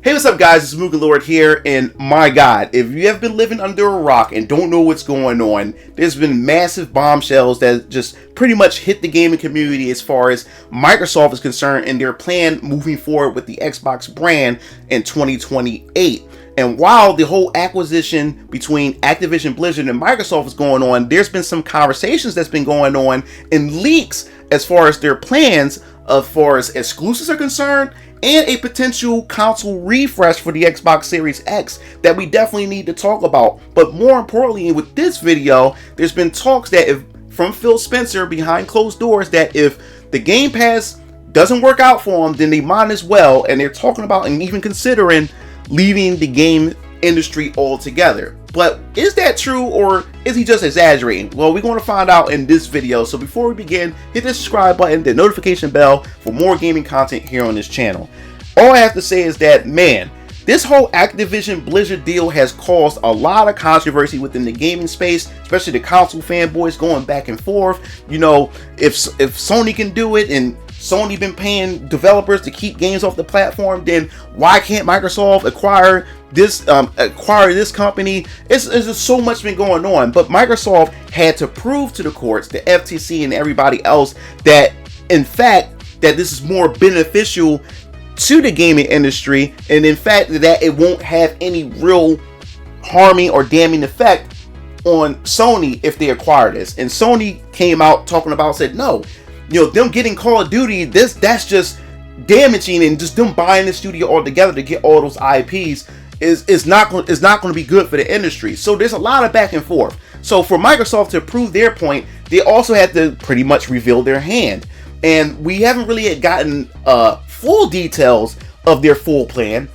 Hey, what's up, guys? It's MugenLord here, and my God, if you have been living under a rock and don't know what's going on, there's been massive bombshells that just pretty much hit the gaming community as far as Microsoft is concerned and their plan moving forward with the Xbox brand in 2028. And while the whole acquisition between Activision Blizzard and Microsoft is going on, there's been some conversations that's been going on and leaks as far as their plans as far as exclusives are concerned, and a potential console refresh for the Xbox Series X that we definitely need to talk about. But more importantly, with this video, there's been talks that from Phil Spencer behind closed doors that if the Game Pass doesn't work out for them, then they might as well, and they're talking about and even considering leaving the game industry altogether. But is that true, or is he just exaggerating? Well, we're going to find out in this video. So before we begin, hit the subscribe button, the notification bell for more gaming content here on this channel. All I have to say is that, man, this whole Activision Blizzard deal has caused a lot of controversy within the gaming space, especially the console fanboys going back and forth. You know, if Sony can do it and Sony been paying developers to keep games off the platform, then why can't Microsoft acquire this company? It's just so much been going on. But Microsoft had to prove to the courts, the FTC and everybody else, that in fact that this is more beneficial to the gaming industry, and in fact that it won't have any real harming or damning effect on Sony if they acquire this. And Sony came out talking about, said no, you know, them getting Call of Duty, that's just damaging, and just them buying the studio altogether to get all those IPs is not going to be good for the industry. So there's a lot of back and forth. So for Microsoft to prove their point, they also had to pretty much reveal their hand, and we haven't really gotten full details of their full plan,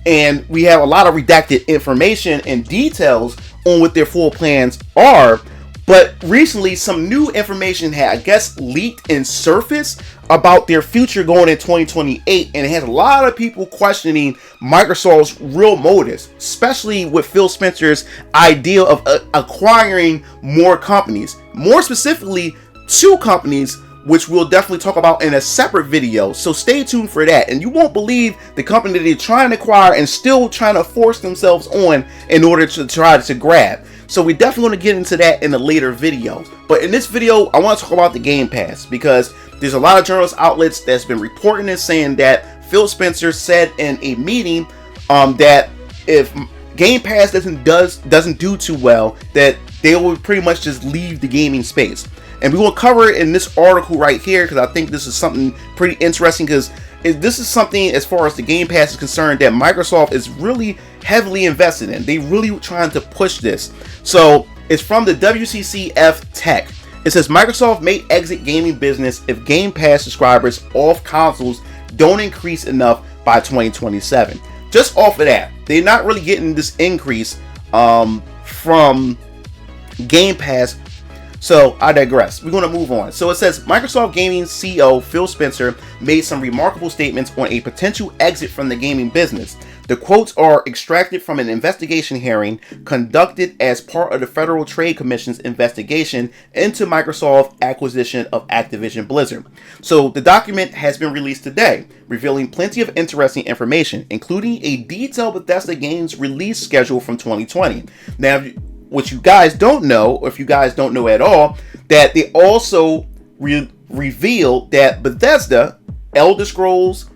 and we have a lot of redacted information and details on what their full plans are. But recently, some new information had, I guess, leaked and surfaced about their future going in 2028, and it has a lot of people questioning Microsoft's real motives, especially with Phil Spencer's idea of acquiring more companies, more specifically 2 companies, which we'll definitely talk about in a separate video. So stay tuned for that. And you won't believe the company that they're trying to acquire and still trying to force themselves on in order to try to grab. So we definitely want to get into that in a later video. But in this video, I want to talk about the Game Pass, because there's a lot of journalist outlets that's been reporting and saying that Phil Spencer said in a meeting that if Game Pass doesn't do too well, that they will pretty much just leave the gaming space. And we will cover it in this article right here, because I think this is something pretty interesting, because this is something, as far as the Game Pass is concerned, that Microsoft is really heavily invested in. They really trying to push this. So it's from the WCCF Tech. It says Microsoft may exit gaming business if Game Pass subscribers off consoles don't increase enough by 2027. Just off of that, they're not really getting this increase from Game Pass. So I digress. We're going to move on. So it says Microsoft Gaming CEO Phil Spencer made some remarkable statements on a potential exit from the gaming business. The quotes are extracted from an investigation hearing conducted as part of the Federal Trade Commission's investigation into Microsoft's acquisition of Activision Blizzard. So the document has been released today, revealing plenty of interesting information, including a detailed Bethesda games release schedule from 2020. Now, what you guys don't know, or if you guys don't know at all, that they also revealed that Bethesda Elder Scrolls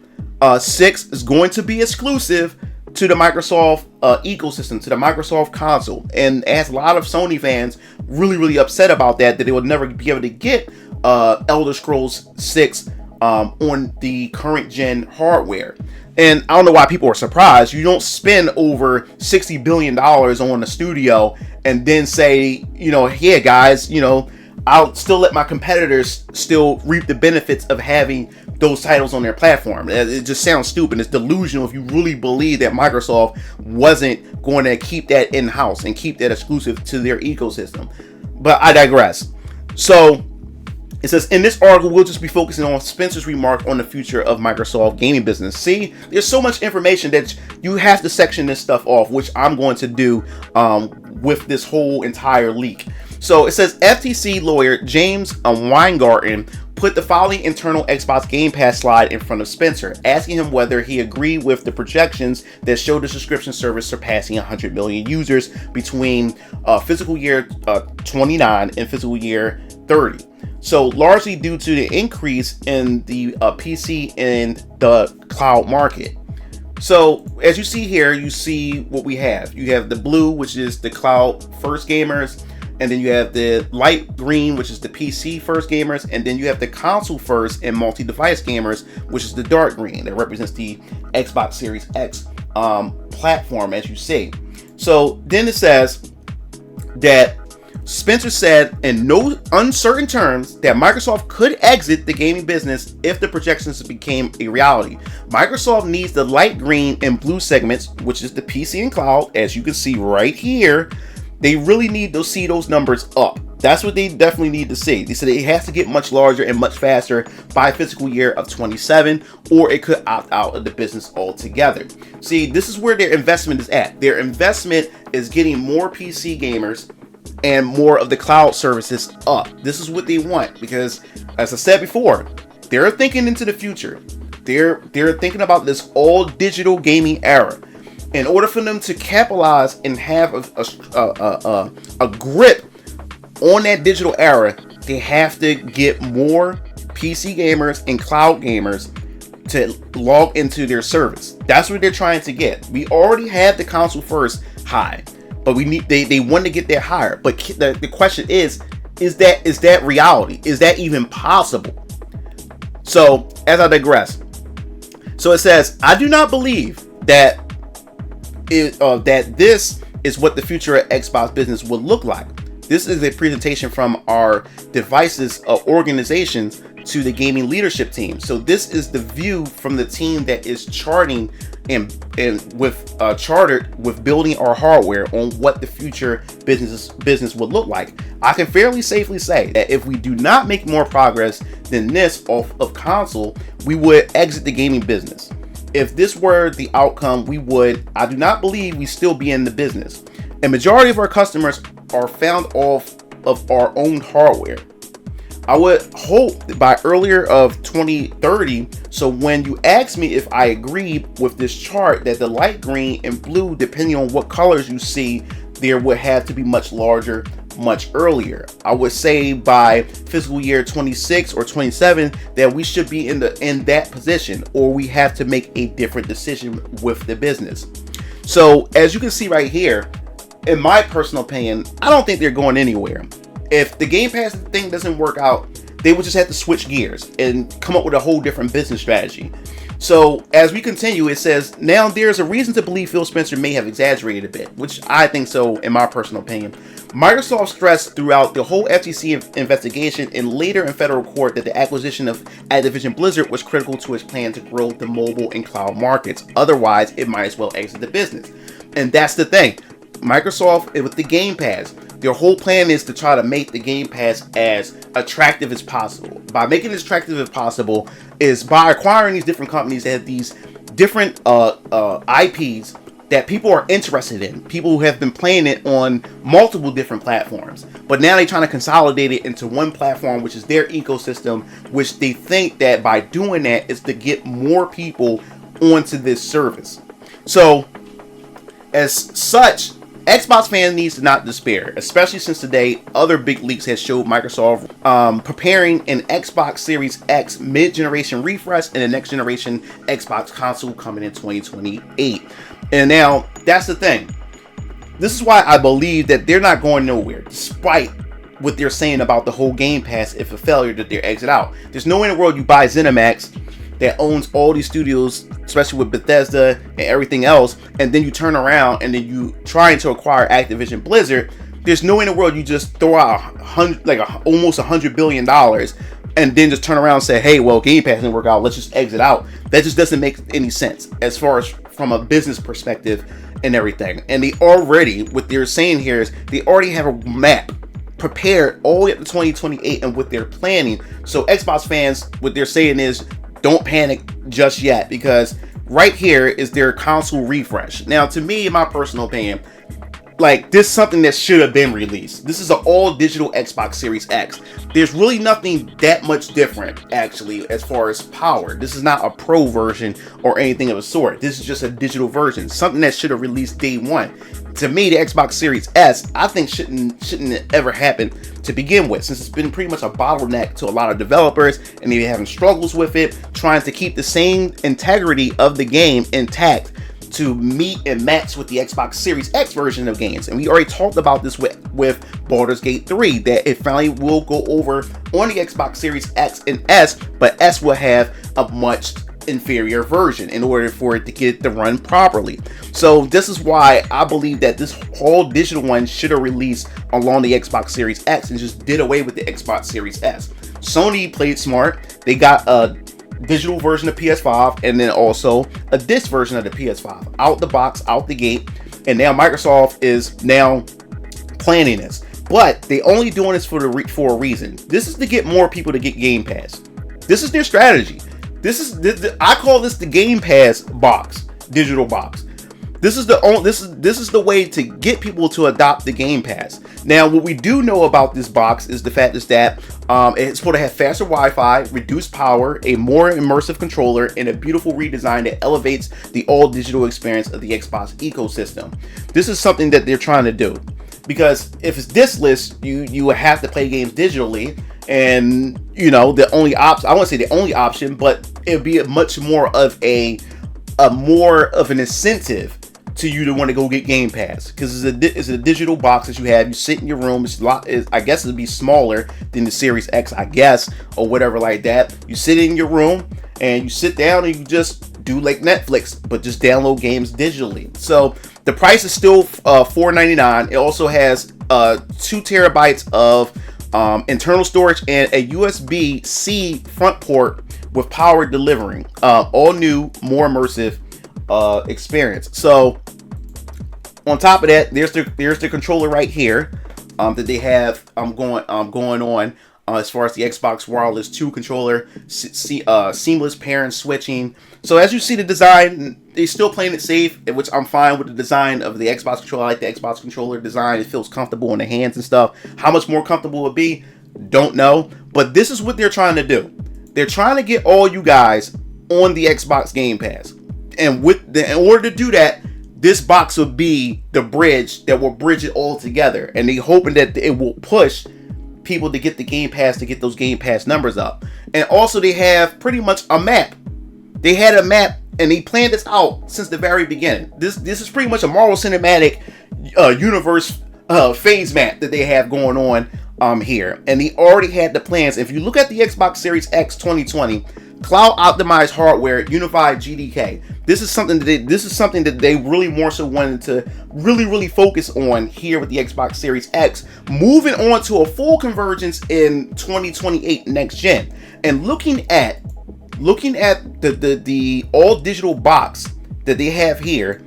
6 is going to be exclusive to the Microsoft ecosystem, to the Microsoft console. And as a lot of Sony fans really upset about that they will never be able to get Elder Scrolls 6 on the current gen hardware. And I don't know why people are surprised. You don't spend over $60 billion on a studio and then say, you know, yeah, guys, you know, I'll still let my competitors still reap the benefits of having those titles on their platform. It just sounds stupid. It's delusional if you really believe that Microsoft wasn't going to keep that in-house and keep that exclusive to their ecosystem. But I digress. So it says, in this article, we'll just be focusing on Spencer's remark on the future of Microsoft gaming business. See, there's so much information that you have to section this stuff off, which I'm going to do with this whole entire leak. So it says FTC lawyer James Weingarten put the following internal Xbox Game Pass slide in front of Spencer, asking him whether he agreed with the projections that showed the subscription service surpassing 100 million users between fiscal year 29 and fiscal year 30. So largely due to the increase in the PC and the cloud market. So as you see here, you see what we have. You have the blue, which is the cloud first gamers, and then you have the light green, which is the PC first gamers, and then you have the console first and multi-device gamers, which is the dark green that represents the Xbox Series X platform, as you see. So then it says that Spencer said in no uncertain terms that Microsoft could exit the gaming business if the projections became a reality. Microsoft needs the light green and blue segments, which is the PC and cloud, as you can see right here. They really need to see those numbers up. That's what they definitely need to see. They said it has to get much larger and much faster by fiscal year of 27, or it could opt out of the business altogether. See, this is where their investment is at. Their investment is getting more PC gamers and more of the cloud services up. This is what they want, because as I said before, they're thinking into the future. They're thinking about this all digital gaming era. In order for them to capitalize and have a grip on that digital era, they have to get more PC gamers and cloud gamers to log into their service. That's what they're trying to get. We already had the console first high, but they want to get there higher. But the question is that reality? Is that even possible? So as I digress, so it says, I do not believe that this is what the future of Xbox business would look like. This is a presentation from our devices organizations to the gaming leadership team. So this is the view from the team that is charting and with chartered with building our hardware on what the future business would look like. I can fairly safely say that if we do not make more progress than this off of console, we would exit the gaming business. If this were the outcome, I do not believe we still be in the business. A majority of our customers are found off of our own hardware. I would hope that by earlier of 2030, so when you ask me if I agree with this chart, that the light green and blue, depending on what colors you see, there would have to be much larger, much earlier. I would say by fiscal year 26 or 27 that we should be in that position, or we have to make a different decision with the business. So as you can see right here, in my personal opinion, I don't think they're going anywhere. If the Game Pass thing doesn't work out, they would just have to switch gears and come up with a whole different business strategy. So as we continue, it says, now there's a reason to believe Phil Spencer may have exaggerated a bit, which I think so in my personal opinion. Microsoft stressed throughout the whole FTC investigation and later in federal court that the acquisition of Activision Blizzard was critical to its plan to grow the mobile and cloud markets. Otherwise, it might as well exit the business. And that's the thing. Microsoft, with the Game Pass, their whole plan is to try to make the Game Pass as attractive as possible. By making it as attractive as possible is by acquiring these different companies that have these different IPs that people are interested in. People who have been playing it on multiple different platforms. But now they're trying to consolidate it into one platform, which is their ecosystem, which they think that by doing that is to get more people onto this service. So, as such, Xbox fans needs to not despair, especially since today other big leaks has showed Microsoft preparing an Xbox Series X mid-generation refresh and the next generation Xbox console coming in 2028. And now, that's the thing. This is why I believe that they're not going nowhere, despite what they're saying about the whole Game Pass if a failure that they're exit out. There's no way in the world you buy ZeniMax that owns all these studios, especially with Bethesda and everything else, and then you turn around and then you trying to acquire Activision Blizzard. There's no way in the world you just throw out almost $100 billion and then just turn around and say, hey, well, Game Pass didn't work out, let's just exit out. That just doesn't make any sense as far as from a business perspective and everything. And they already, what they're saying here is they already have a map prepared all the way up to 2028 and what they're planning. So Xbox fans, what they're saying is, don't panic just yet, because right here is their console refresh. Now, to me, in my personal opinion, like, this is something that should have been released. This is an all digital Xbox Series X. There's really nothing that much different, actually, as far as power. This is not a pro version or anything of the sort. This is just a digital version, something that should have released day one. To me, the Xbox Series S, I think shouldn't ever happen to begin with, since it's been pretty much a bottleneck to a lot of developers, and they're having struggles with it, trying to keep the same integrity of the game intact to meet and match with the Xbox Series X version of games. And we already talked about this with Baldur's Gate 3, that it finally will go over on the Xbox Series X and S, but S will have a much inferior version in order for it to get to run properly. So this is why I believe that this whole digital one should have released along the Xbox Series X and just did away with the Xbox Series S. Sony played smart. They got a digital version of PS5 and then also a disc version of the PS5 out the box, out the gate, and now Microsoft is now planning this, but they only doing this for a reason. This is to get more people to get Game Pass. This is their strategy. I call this the Game Pass box, digital box. This is the way to get people to adopt the Game Pass. Now, what we do know about this box is the fact is that it's supposed to have faster Wi-Fi, reduced power, a more immersive controller, and a beautiful redesign that elevates the all-digital experience of the Xbox ecosystem. This is something that they're trying to do, because if it's discless, you would have to play games digitally, and you know the only option, I won't say the only option, but it would be a much more of an incentive to you to want to go get Game Pass, because it's a digital box that you have. You sit in your room. I guess it'd be smaller than the Series X, I guess, or whatever like that. You sit in your room and you sit down and you just do like Netflix, but just download games digitally. So the price is still $4.99. It also has 2 terabytes of internal storage and a USB-C front port with power delivering. All new, more immersive experience. So on top of that, there's the controller right here that they have going on as far as the Xbox Wireless 2 controller, seamless parent switching. So as you see the design, they're still playing it safe, which I'm fine with the design of the Xbox controller. I like the Xbox controller design. It feels comfortable in the hands and stuff. How much more comfortable it will be, don't know. But this is what they're trying to do. They're trying to get all you guys on the Xbox Game Pass. And in order to do that, this box will be the bridge that will bridge it all together. And they're hoping that it will push people to get the Game Pass, to get those Game Pass numbers up. And also they have pretty much a map. They had a map and they planned this out since the very beginning. This is pretty much a Marvel Cinematic Universe phase map that they have going on here. And they already had the plans. If you look at the Xbox Series X 2020, cloud optimized hardware, unified GDK. This is something that they really more so wanted to really focus on here with the Xbox Series X, moving on to a full convergence in 2028 next gen. And looking at the all digital box that they have here,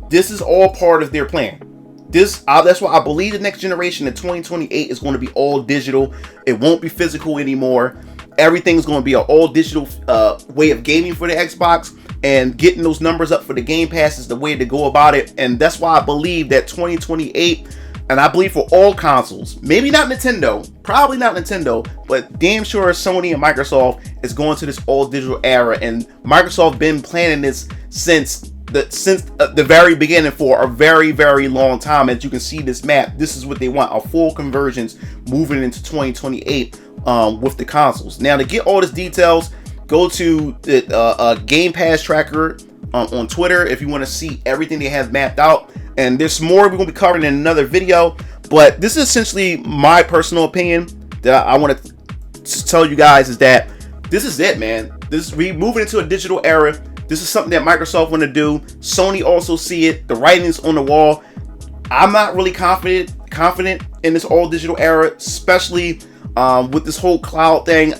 this is all part of their plan. That's why I believe the next generation in 2028 is going to be all digital. It won't be physical anymore. Everything's going to be an all digital way of gaming for the Xbox, and getting those numbers up for the Game Pass is the way to go about it. And that's why I believe that 2028, and I believe for all consoles, maybe not Nintendo, probably not Nintendo, but damn sure Sony and Microsoft is going to this all digital era. And Microsoft been planning this since the very beginning for a very long time. As you can see this map, this is what they want, a full convergence moving into 2028 with the consoles. Now, to get all these details, go to the Game Pass tracker on Twitter if you want to see everything they have mapped out. And there's more we're going to be covering in another video, but this is essentially my personal opinion that I want to tell you guys, is that this is it, man. We moving into a digital era. This is something that Microsoft want to do. Sony also see it. The writing's on the wall. I'm not really confident in this all digital era, especially with this whole cloud thing.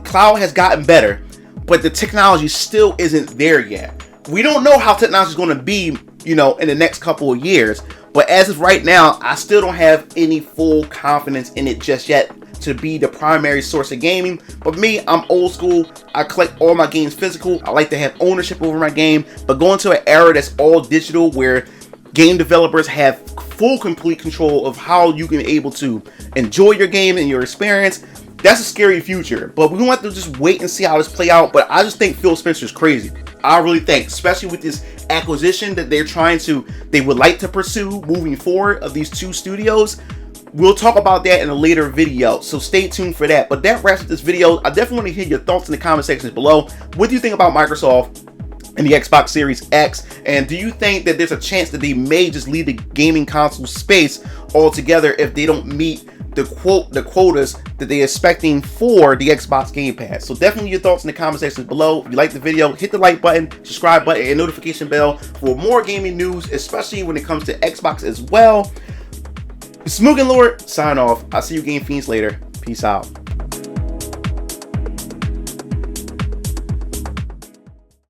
Cloud has gotten better, but the technology still isn't there yet. We don't know how technology is going to be, in the next couple of years. But as of right now, I still don't have any full confidence in it just yet to be the primary source of gaming. But me, I'm old school. I collect all my games physical. I like to have ownership over my game. But going to an era that's all digital, where game developers have full complete control of how you can able to enjoy your game and your experience. That's a scary future, but we want to just wait and see how this play out. But I just think Phil Spencer's crazy. I really think, especially with this acquisition that they would like to pursue moving forward of these two studios. We'll talk about that in a later video, so stay tuned for that. But that wraps up this video. I definitely want to hear your thoughts in the comment sections below. What do you think about Microsoft and the Xbox Series X? And do you think that there's a chance that they may just leave the gaming console space altogether if they don't meet the quotas that they're expecting for the Xbox Game Pass? So definitely your thoughts in the comment sections below. If you like the video, hit the like button, subscribe button, and notification bell for more gaming news, especially when it comes to Xbox as well. It's MugenLord, sign off. I'll see you Game Fiends later. Peace out.